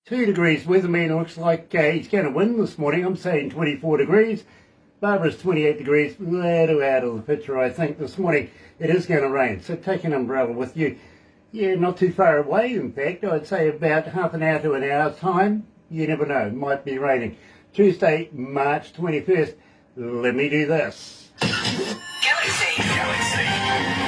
2 degrees. Weatherman looks like he's going to win this morning. I'm saying 24 degrees. Barbara's 28 degrees. That'll out of the picture, I think, this morning. It is going to rain, so take an umbrella with you. Yeah, not too far away, in fact. I'd say about half an hour to an hour's time. You never know, it might be raining. Tuesday, March 21st. Let me do this. Galaxy 107fm.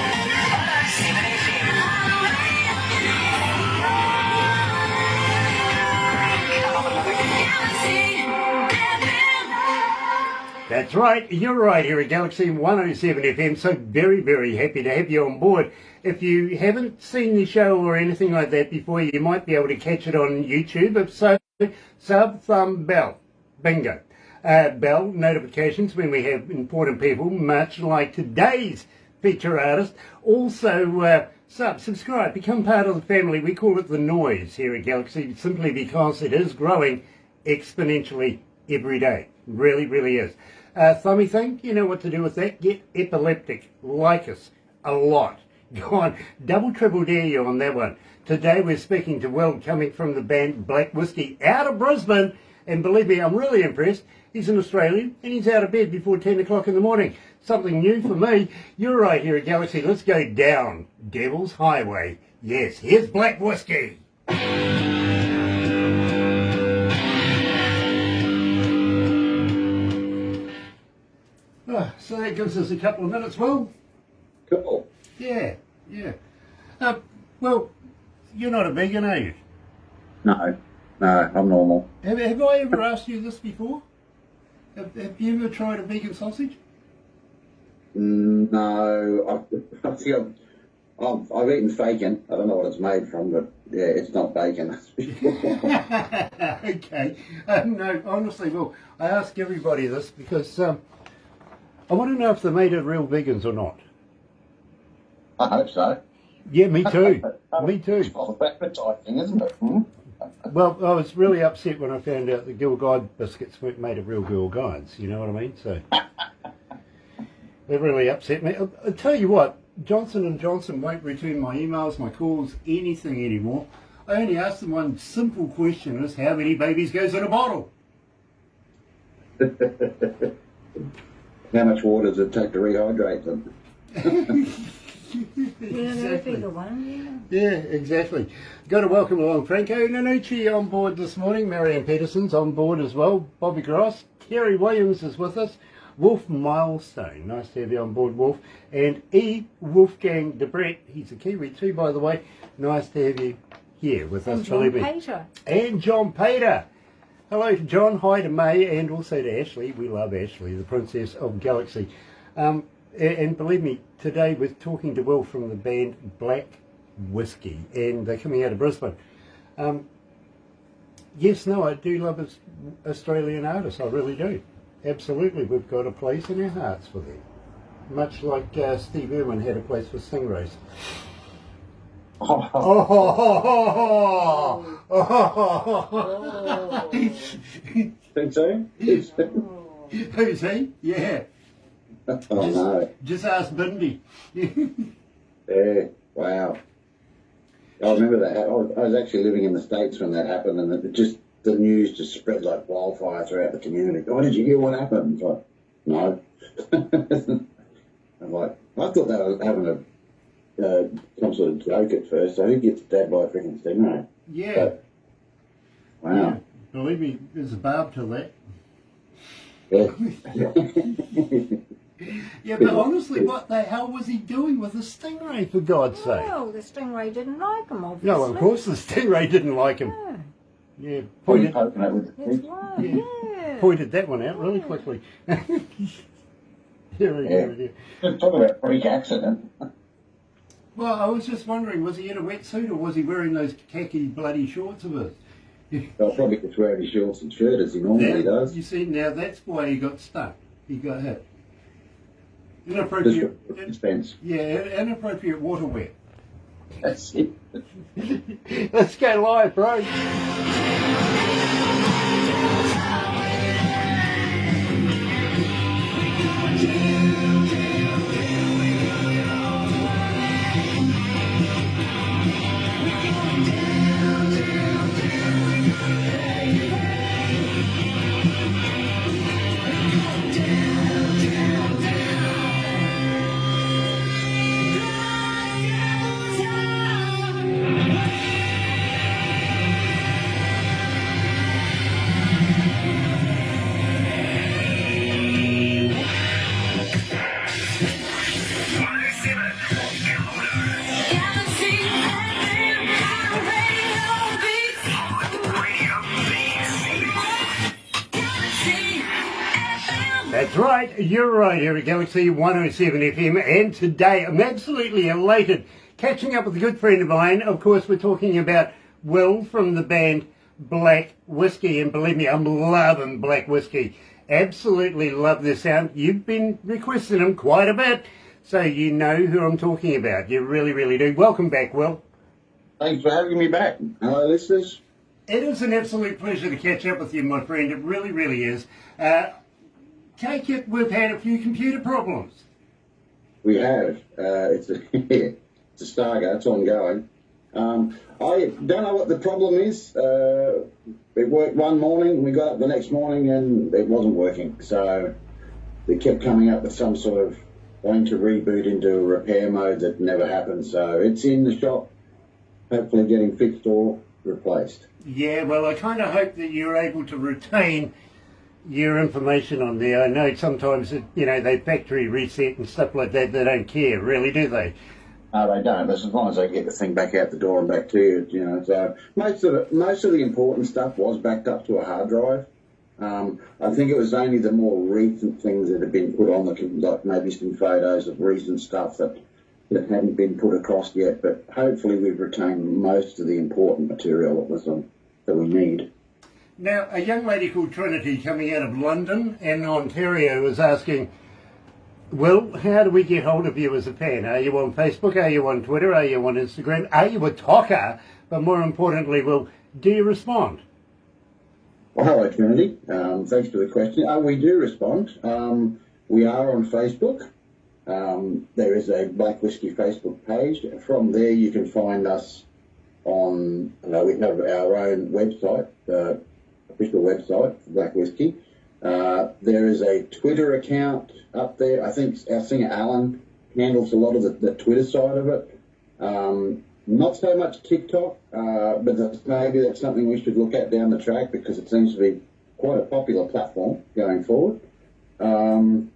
That's right, you're right here at Galaxy 107fm, so very, very happy to have you on board. If you haven't seen the show or anything like that before, you might be able to catch it on YouTube. If so, sub, thumb, bell. Bingo. Bell notifications when we have important people, much like today's feature artist. Also, subscribe, become part of the family. We call it the noise here at Galaxy, simply because it is growing exponentially every day. Really, really is. Thummy thing, you know what to do with that. Get epileptic. Like us. A lot. Go on. Double, triple dare you on that one. Today we're speaking to Will, coming from the band Black Whiskey out of Brisbane. And believe me, I'm really impressed. He's an Australian and he's out of bed before 10 o'clock in the morning. Something new for me. You're right here at Galaxy. Let's go down Devil's Highway. Yes, here's Black Whiskey. So that gives us a couple of minutes, Will. Cool. Yeah. Well, you're not a vegan, are you? No, I'm normal. Have I ever asked you this before? Have you ever tried a vegan sausage? No, I think I've eaten bacon. I don't know what it's made from, but yeah, it's not bacon. That's for sure. Okay. No, honestly, Will, I ask everybody this because I want to know if they're made of real vegans or not. I hope so. Yeah, me too. Me too. It's all about advertising, isn't it? Hmm? Well, I was really upset when I found out the Girl Guide biscuits weren't made of real Girl Guides, you know what I mean? So, that really upset me. I'll tell you what, Johnson & Johnson won't return my emails, my calls, anything anymore. I only asked them one simple question, is how many babies goes in a bottle? How much water does it take to rehydrate them? Exactly. Yeah, exactly. Got to welcome along Franco Nanucci on board this morning. Marianne Peterson's on board as well. Bobby Gross. Terry Williams is with us. Wolf Milestone. Nice to have you on board, Wolf. And E. Wolfgang de Brett. He's a Kiwi too, by the way. Nice to have you here with us. John Pater. And John Pater. Hello to John. Hi to May. And also to Ashley. We love Ashley, the Princess of Galaxy. And believe me, today we're talking to Will from the band Black Whiskey, and they're coming out of Brisbane. Yes, no, I do love Australian artists, I really do. Absolutely, we've got a place in our hearts for them. Much like Steve Irwin had a place for Stingrays. Think so? Who's he? Yeah. Oh no. Just ask Bindi. Yeah, wow. I remember that. I was actually living in the States when that happened, and the news just spread like wildfire throughout the community. Oh, did you hear what happened? It's like, no. I'm like, I thought they were having some sort of joke at first. So who gets stabbed by a freaking stingray? Yeah. But, wow. Yeah. Believe me, there's a barb to that. Yeah. Yeah, but honestly, what the hell was he doing with the stingray, for God's sake? Well, the stingray didn't like him, obviously. No, of course the stingray didn't like him. Yeah. Yeah, Pointed pointed, poking it with the That's stick. right, yeah. pointed that one out really quickly. Yeah. Talk about freak accident. Well, I was just wondering, was he in a wetsuit or was he wearing those khaki bloody shorts of his? I'll probably just wear his shorts and shirt as he normally does. You see, now that's why he got stuck. He got hit. Inappropriate. Suspense. Yeah, inappropriate water wear. That's it. Let's go live, bro. That's right, you're right here at Galaxy 107 FM, and today I'm absolutely elated catching up with a good friend of mine. Of course, we're talking about Will from the band Black Whiskey, and believe me, I'm loving Black Whiskey. Absolutely love this sound. You've been requesting them quite a bit, so you know who I'm talking about. You really, really do. Welcome back, Will. Thanks for having me back. Hello, listeners. It is an absolute pleasure to catch up with you, my friend. It really, really is. Take it, we've had a few computer problems. We have. It's a saga. It's ongoing. I don't know what the problem is. It worked one morning. We got up the next morning and it wasn't working. So they kept coming up with some sort of going to reboot into a repair mode that never happened. So it's in the shop, hopefully getting fixed or replaced. Yeah, well, I kind of hope that you're able to retain your information on there. I know sometimes, they factory reset and stuff like that. They don't care, really, do they? No, they don't. As long as they get the thing back out the door and back to you, So most of the important stuff was backed up to a hard drive. I think it was only the more recent things that had been put on, like maybe some photos of recent stuff that hadn't been put across yet. But hopefully we've retained most of the important material that we need. Now, a young lady called Trinity coming out of London and Ontario is asking, Will, how do we get hold of you as a fan? Are you on Facebook? Are you on Twitter? Are you on Instagram? Are you a talker? But more importantly, Will, do you respond? Well, hello, Trinity. Thanks for the question. We do respond. We are on Facebook. There is a Black Whiskey Facebook page. From there, you can find us on, we have our own website, official website for Black Whiskey. There is a Twitter account up there. I think our singer Alan handles a lot of the Twitter side of it. Not so much TikTok, but maybe that's something we should look at down the track because it seems to be quite a popular platform going forward. And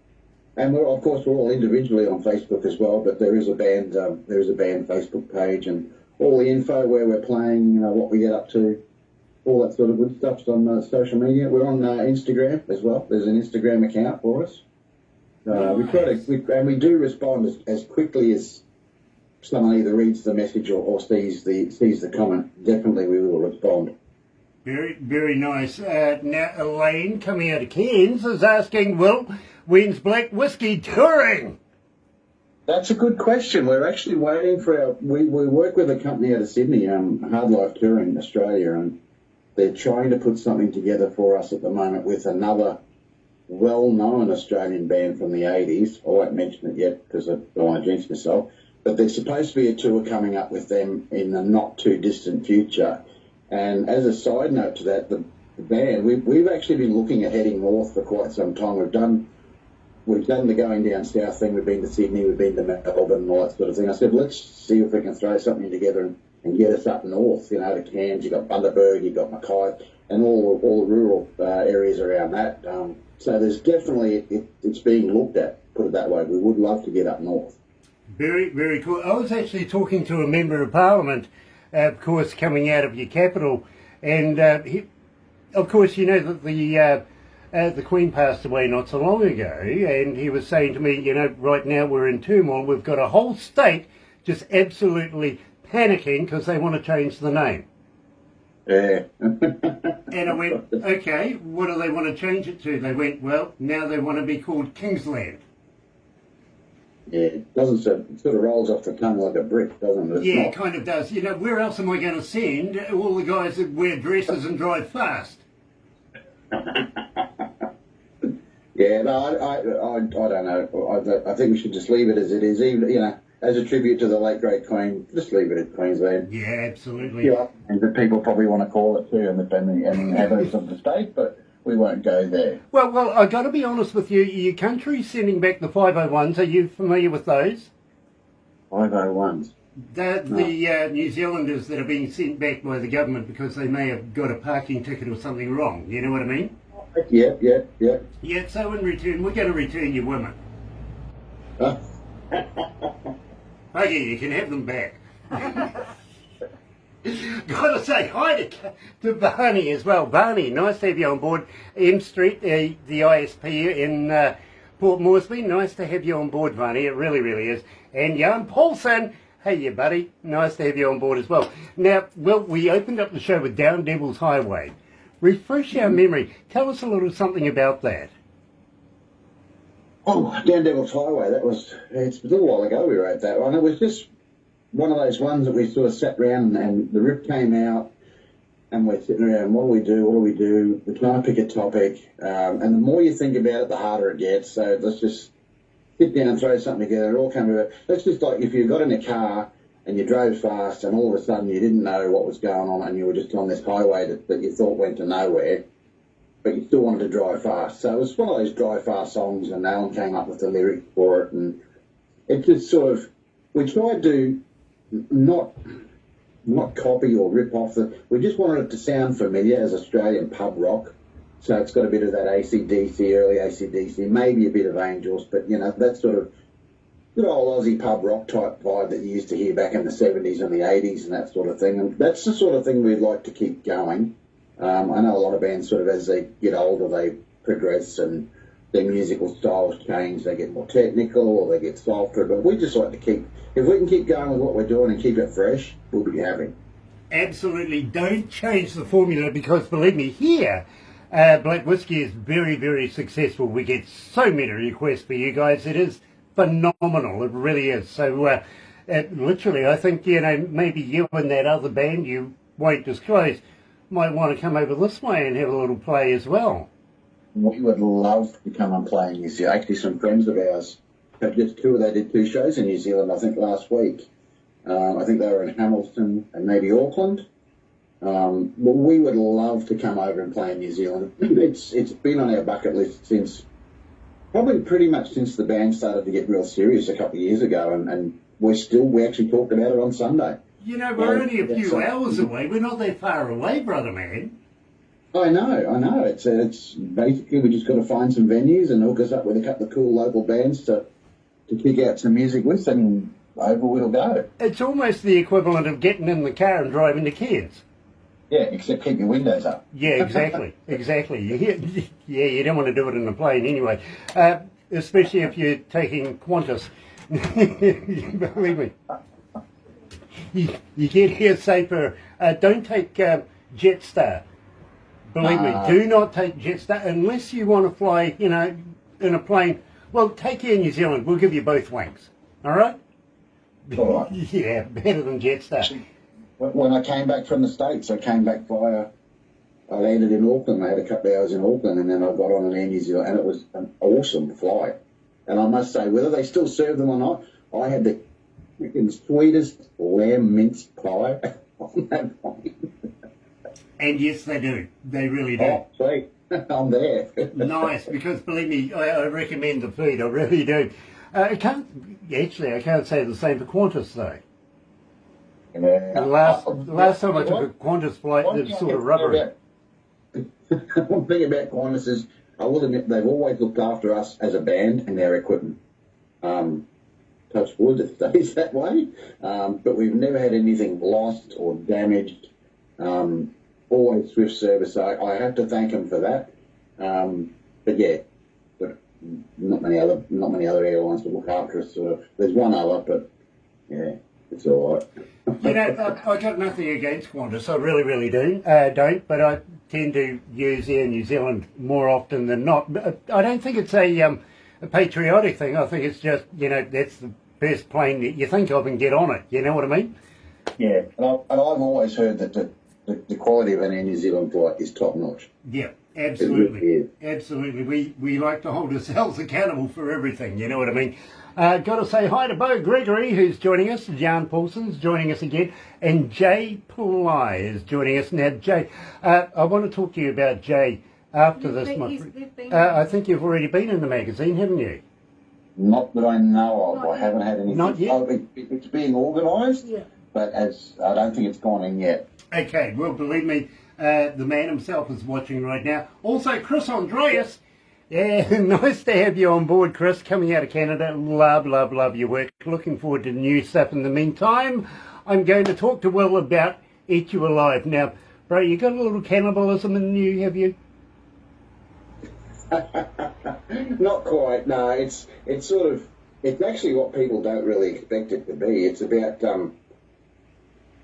of course we're all individually on Facebook as well, but there is a band Facebook page and all the info where we're playing, what we get up to. All that sort of good stuff's on social media. We're on Instagram as well. There's an Instagram account for us. We do respond as quickly as someone either reads the message or sees the comment. Definitely, we will respond. Very, very nice. Now, Elaine, coming out of Cairns, is asking, Will, when's Black Whiskey touring? That's a good question. We're actually waiting for we work with a company out of Sydney, Hard Life Touring Australia, and they're trying to put something together for us at the moment with another well-known Australian band from the 80s. I won't mention it yet because I don't want to jinx myself. But there's supposed to be a tour coming up with them in the not-too-distant future. And as a side note to that, the band, we've actually been looking at heading north for quite some time. We've done the going down south thing. We've been to Sydney, we've been to Melbourne and all that sort of thing. I said, let's see if we can throw something together and get us up north, to Cairns. You've got Bundaberg, you've got Mackay, and all the rural areas around that. So there's definitely, it's being looked at, put it that way. We would love to get up north. Very, very cool. I was actually talking to a member of Parliament, of course, coming out of your capital, and of course, that the Queen passed away not so long ago, and he was saying to me, right now we're in turmoil. We've got a whole state just absolutely panicking because they want to change the name. Yeah. And I went, okay, what do they want to change it to? They went, well, now they want to be called Kingsland. Yeah, it sort of rolls off the tongue like a brick, doesn't it? It kind of does. Where else am I going to send all the guys that wear dresses and drive fast? Yeah, no, I don't know. I think we should just leave it as it is, even, as a tribute to the late great Queen. Just leave it at Queensland. Yeah, absolutely. And the people probably want to call it too, and the habits of the state, but we won't go there. Well, I got to be honest with you. Your country's sending back the 501s. Are you familiar with those? 501s. The New Zealanders that are being sent back by the government because they may have got a parking ticket or something wrong. You know what I mean? Yeah. Yeah, so in return, we're going to return your women. Okay, you can have them back. Got to say hi to Barney as well. Barney, nice to have you on board M Street, the ISP in Port Moresby. Nice to have you on board, Barney. It really, really is. And Jan Paulson, hey, you buddy. Nice to have you on board as well. Now, well, we opened up the show with Down Devil's Highway. Refresh our memory. Tell us a little something about that. Oh, Down Devil's Highway, it's a little while ago we wrote that one. It was just one of those ones that we sort of sat around and the riff came out and we're sitting around, what do we do? We're trying to pick a topic. And the more you think about it, the harder it gets. So let's just sit down and throw something together. It all came about. That's just like if you got in a car and you drove fast and all of a sudden you didn't know what was going on and you were just on this highway that you thought went to nowhere, but you still wanted to drive fast. So it was one of those drive fast songs and no one came up with the lyrics for it. And it just sort of, we tried to not copy or rip off we just wanted it to sound familiar as Australian pub rock. So it's got a bit of that AC/DC, early AC/DC, maybe a bit of Angels, but you know, that sort of good old Aussie pub rock type vibe that you used to hear back in the 70s and the 80s and that sort of thing. And that's the sort of thing we'd like to keep going. I know a lot of bands sort of as they get older they progress and their musical styles change, they get more technical or they get softer, but we just like to keep, if we can keep going with what we're doing and keep it fresh, we'll be happy. Absolutely, don't change the formula because believe me, here, Black Whiskey is very, very successful. We get so many requests for you guys. It is phenomenal, it really is. So literally, I think, you know, maybe you and that other band you won't disclose might want to come over this way and have a little play as well. We would love to come and play in New Zealand. Actually, some friends of ours have just toured. They did 2 shows in New Zealand, I think, last week. I think they were in Hamilton and maybe Auckland. Well, we would love to come over and play in New Zealand. It's been on our bucket list since, probably pretty much since the band started to get real serious a couple of years ago, and we actually talked about it on Sunday. You know, we're only a few hours away. We're not that far away, brother man. I know. It's basically we just got to find some venues and hook us up with a couple of cool local bands to kick out some music with, and over we'll go. It's almost the equivalent of getting in the car and driving the kids. Yeah, except keep your windows up. Yeah, exactly. Yeah, you don't want to do it in a plane anyway, especially if you're taking Qantas. Believe me. You get here safer. Don't take Jetstar. Believe me, do not take Jetstar unless you want to fly, you know, in a plane. Well, take Air New Zealand. We'll give you both wanks. All right? All right. Yeah, better than Jetstar. When I came back from the States, I landed in Auckland. I had a couple of hours in Auckland, and then I got on an Air New Zealand, and it was an awesome flight. And I must say, whether they still serve them or not, I had the freaking sweetest lamb mince pie on that plane. And yes, they do. They really do. Oh, sweet. I'm there. Nice, because believe me, I recommend the food. I really do. I can't say the same for Qantas though. Yeah. The last time I took a Qantas flight, it was sort of rubbery. One thing about Qantas is, I will admit, they've always looked after us as a band and their equipment. Touch wood, it stays that way. But we've never had anything lost or damaged. Always swift service. I have to thank them for that. But yeah, but not many other airlines to look after us. There's one other, but yeah, it's all right. You know, I got nothing against Qantas. I really, really don't. But I tend to use Air New Zealand more often than not. But I don't think it's a patriotic thing. I think it's just, you know, that's the first plane that you think of and get on it. You know what I mean? Yeah, and I've always heard that the quality of an Air New Zealand flight is top notch. Yeah, absolutely. It really is. Absolutely. We like to hold ourselves accountable for everything, you know what I mean? Got to say hi to Bo Gregory, who's joining us. Jan Paulson's joining us again. And Jay Pulai is joining us. Now, Jay, I want to talk to you about Jay after this. I think you've already been in the magazine, haven't you? Not that I know of. I haven't had anything. Not yet? Oh, it's being organised, Yeah. but I don't think it's gone in yet. Okay, well, believe me, the man himself is watching right now. Also, Chris Andreas. Yeah, nice to have you on board, Chris, coming out of Canada. Love your work. Looking forward to new stuff. In the meantime, I'm going to talk to Will about eat you alive. Now, bro, you got a little cannibalism in you, have you? Not quite. No, it's sort of, it's actually what people don't really expect it to be. It's about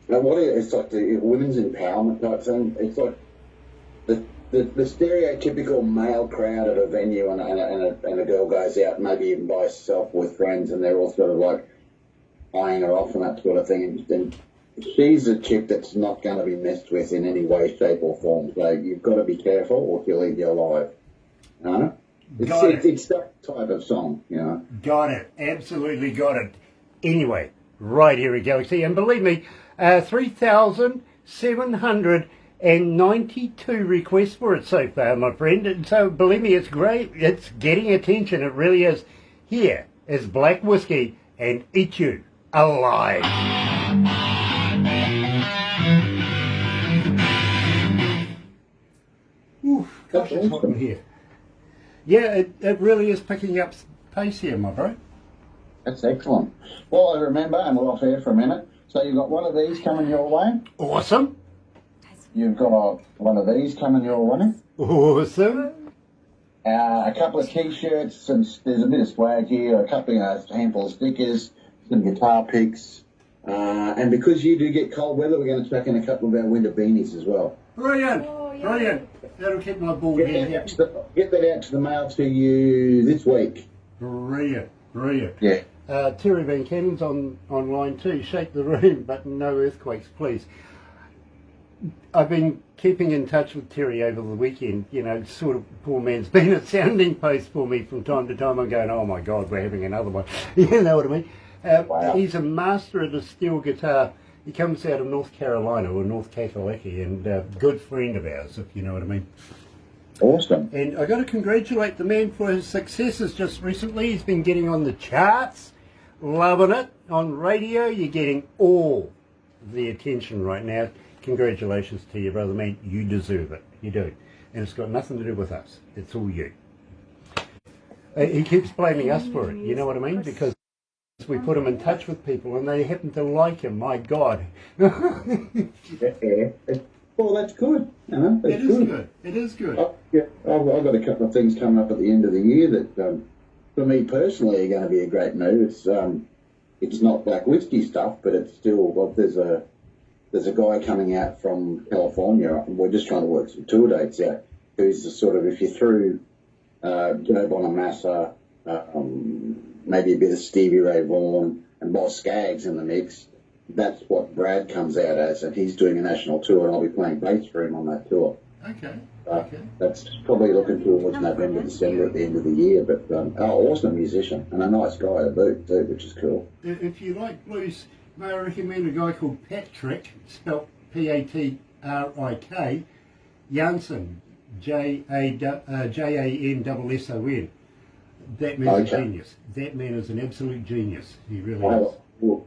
it's like the women's empowerment type thing. It's like the stereotypical male crowd at a venue, and a girl goes out, maybe even by herself with friends, and they're all sort of like eyeing her off and that sort of thing. And she's a chick that's not going to be messed with in any way, shape, or form. So you've got to be careful, or she'll eat you alive. You know? It's that type of song, you know. Got it. Absolutely got it. Anyway, right here at Galaxy, and believe me, 3,792 requests for it so far, my friend. And so, believe me, it's great. It's getting attention. It really is. Here is Black Whiskey and Eat You Alive. Oof, gosh, it's hot in here. Yeah, it really is picking up pace here, my bro. That's excellent. Well, I remember, and we're off air for a minute, so you've got one of these coming your way. Awesome. You've got one of these coming your way. Awesome. A couple of T-shirts, there's a bit of swag here, a couple of handful of stickers, some guitar picks, and because you do get cold weather, we're going to chuck in a couple of our winter beanies as well. Brilliant. Oh, yeah. Brilliant. That'll keep my bald head happy. Get that out to the mail to you this week. Brilliant. Brilliant. Yeah. Terry Van Cannon's online too. Shake the room, but no earthquakes, please. I've been keeping in touch with Terry over the weekend. You know, sort of poor man's been a sounding post for me from time to time. I'm going, oh my God, we're having another one. You know what I mean? Wow. He's a master of the steel guitar. He comes out of North Carolina or North Kakalaki, and a good friend of ours, if you know what I mean. Awesome. And I got to congratulate the man for his successes just recently. He's been getting on the charts, loving it. On radio, you're getting all the attention right now. Congratulations to you, brother man. You deserve it. You do. And it's got nothing to do with us. It's all you. He keeps blaming us for it. You know what I mean? Because we put him in touch with people and they happen to like him. My God. Yeah. Well, that's good. You know, that's good. It is good. Yeah, I've got a couple of things coming up at the end of the year that, for me personally, are going to be a great move. It's not Black Whiskey stuff, but it's still. Well, there's a guy coming out from California, and we're just trying to work some tour dates out. Who's the sort of, if you threw Joe Bonamassa, maybe a bit of Stevie Ray Vaughan and Boss Skaggs in the mix, that's what Brad comes out as, and he's doing a national tour, and I'll be playing bass for him on that tour. Okay. That's probably looking towards November, December at the end of the year, but awesome musician and a nice guy to boot too, which is cool. If you like blues, may I recommend a guy called Patrick, spelt Patrik, Janssen, Jannsson. That man's a genius. That man is an absolute genius. He really is.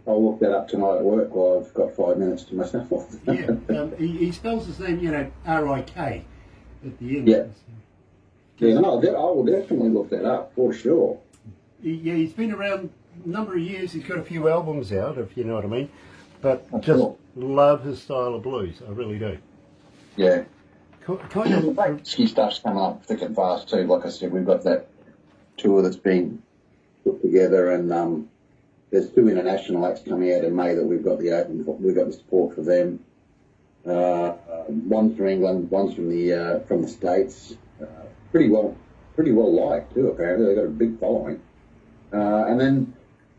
I'll look that up tonight at work while I've got 5 minutes to myself. Yeah, he spells his name, R-I-K at the end. Yeah. Yeah, no, I will definitely look that up for sure. He's been around a number of years. He's got a few albums out, if you know what I mean. But That's just cool. love his style of blues. I really do. Yeah. Kind The of. Whiskey stuff's coming up thick and fast too. Like I said, we've got that tour that's been put together, and there's 2 international acts coming out in May that we've got the support for them. One's from England, one's from the States. Pretty well liked too. Apparently, they've got a big following. And then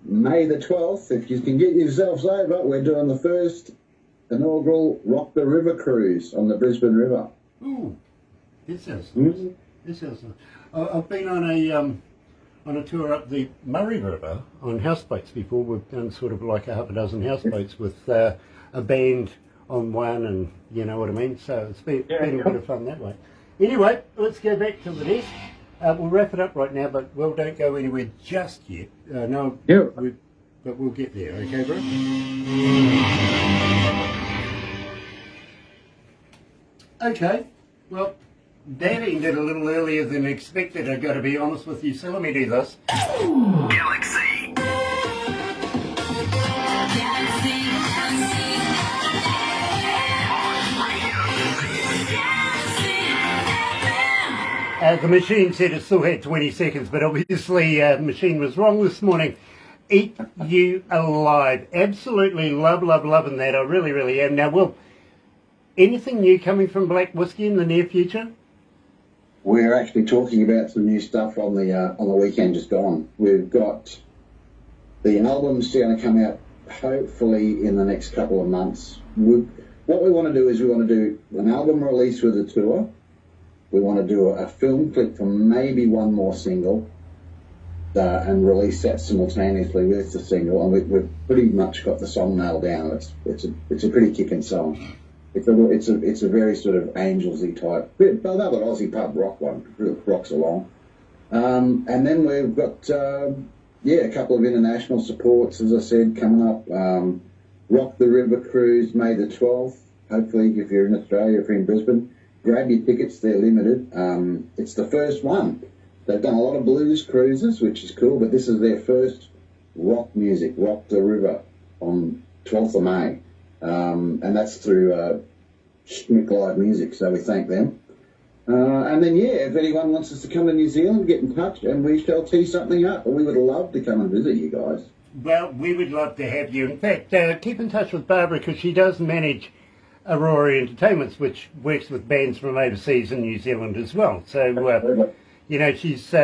May the 12th, if you can get yourselves over, we're doing the first inaugural Rock the River cruise on the Brisbane River. Ooh, it sounds nice. It sounds nice. I've been on a tour up the Murray River on houseboats before. We've done sort of like a half a dozen houseboats with a band on one, and you know what I mean. So it's been a bit of fun that way. Anyway, let's go back to the desk. We'll wrap it up right now, but don't go anywhere just yet. But we'll get there. Okay, bro? Okay. Well, that ended a little earlier than expected, I've got to be honest with you, so let me do this. Galaxy. The machine said it still had 20 seconds, but obviously the machine was wrong this morning. Eat You Alive. Absolutely loving that. I really, really am. Now, Will, anything new coming from Black Whiskey in the near future? We're actually talking about some new stuff on the weekend just gone. We've got the album's going to come out hopefully in the next couple of months. What we want to do is we want to do an album release with a tour. We want to do a film clip for maybe one more single and release that simultaneously with the single. And we've pretty much got the song nailed down. It's a pretty kicking song. It's a very sort of Angelsy type, another Aussie pub rock one. It rocks along. And then we've got a couple of international supports, as I said, coming up. Rock the River Cruise, May the 12th. Hopefully, if you're in Australia, if you're in Brisbane, grab your tickets. They're limited. It's the first one. They've done a lot of blues cruises, which is cool, but this is their first rock music, Rock the River, on 12th of May. And that's through Schmick Live Music, so we thank them. And then, if anyone wants us to come to New Zealand, get in touch and we shall tee something up. We would love to come and visit you guys. Well, we would love to have you. In fact, keep in touch with Barbara because she does manage Aurora Entertainments, which works with bands from overseas in New Zealand as well. So, she's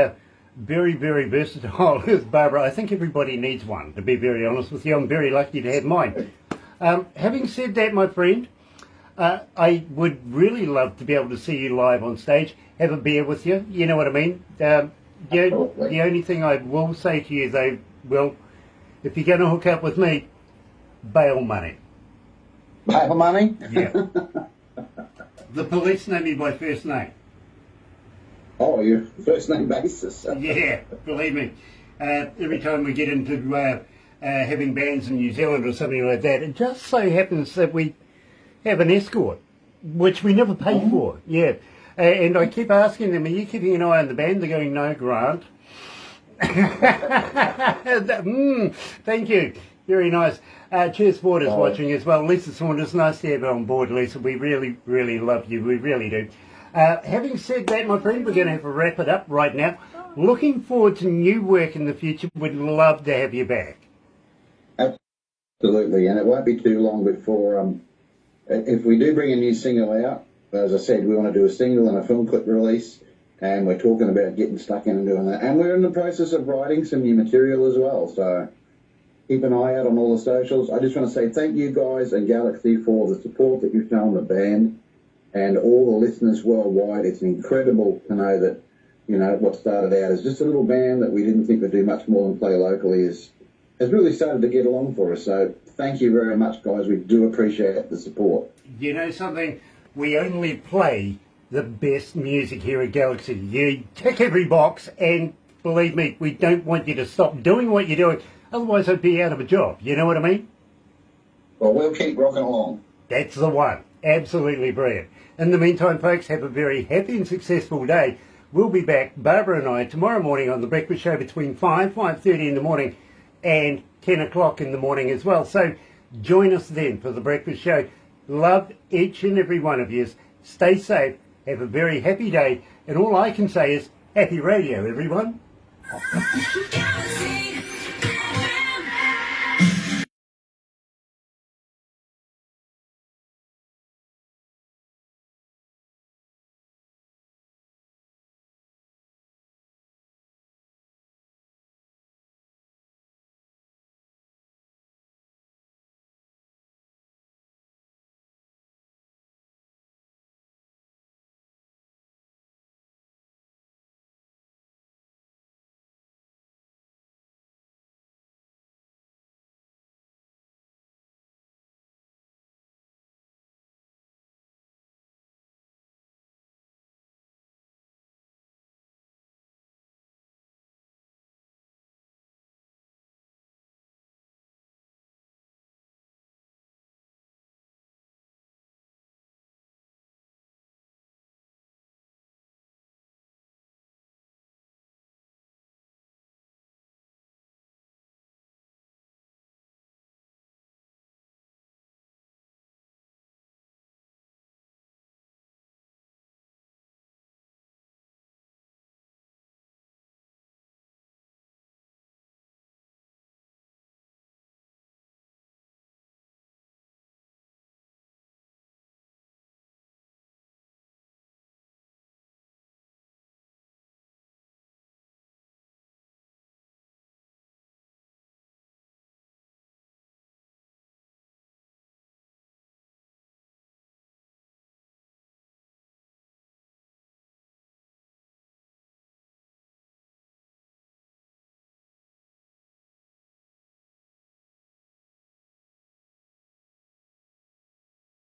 very, very versatile with Barbara. I think everybody needs one, to be very honest with you. I'm very lucky to have mine. Having said that, my friend, I would really love to be able to see you live on stage, have a beer with you, you know what I mean? The only thing I will say to you, though, Will, if you're going to hook up with me, bail money. Bail money? Yeah. The police know me by first name. Oh, your first name basis. Yeah, believe me. Every time we get into having bands in New Zealand or something like that, it just so happens that we have an escort, which we never pay for. Yeah. And I keep asking them, are you keeping an eye on the band? They're going, no, Grant. Thank you. Very nice. Cheers Saunders watching as well. Lisa Saunders, nice to have you on board, Lisa. We really, really love you. We really do. Having said that, my friend, we're going to have to wrap it up right now. Looking forward to new work in the future. We'd love to have you back. Absolutely, and it won't be too long before, if we do bring a new single out, as I said, we want to do a single and a film clip release, and we're talking about getting stuck in and doing that. And we're in the process of writing some new material as well, so keep an eye out on all the socials. I just want to say thank you guys and Galaxy for the support that you've shown the band and all the listeners worldwide. It's incredible to know that, what started out as just a little band that we didn't think would do much more than play locally has really started to get along for us. So thank you very much, guys. We do appreciate the support. You know something? We only play the best music here at Galaxy. You tick every box, and believe me, we don't want you to stop doing what you're doing. Otherwise, I'd be out of a job. You know what I mean? Well, we'll keep rocking along. That's the one. Absolutely brilliant. In the meantime, folks, have a very happy and successful day. We'll be back, Barbara and I, tomorrow morning on The Breakfast Show between 5:30 in the morning and 10 o'clock in the morning as well. So join us then for The Breakfast Show. Love each and every one of you. Stay safe. Have a very happy day. And all I can say is happy radio, everyone.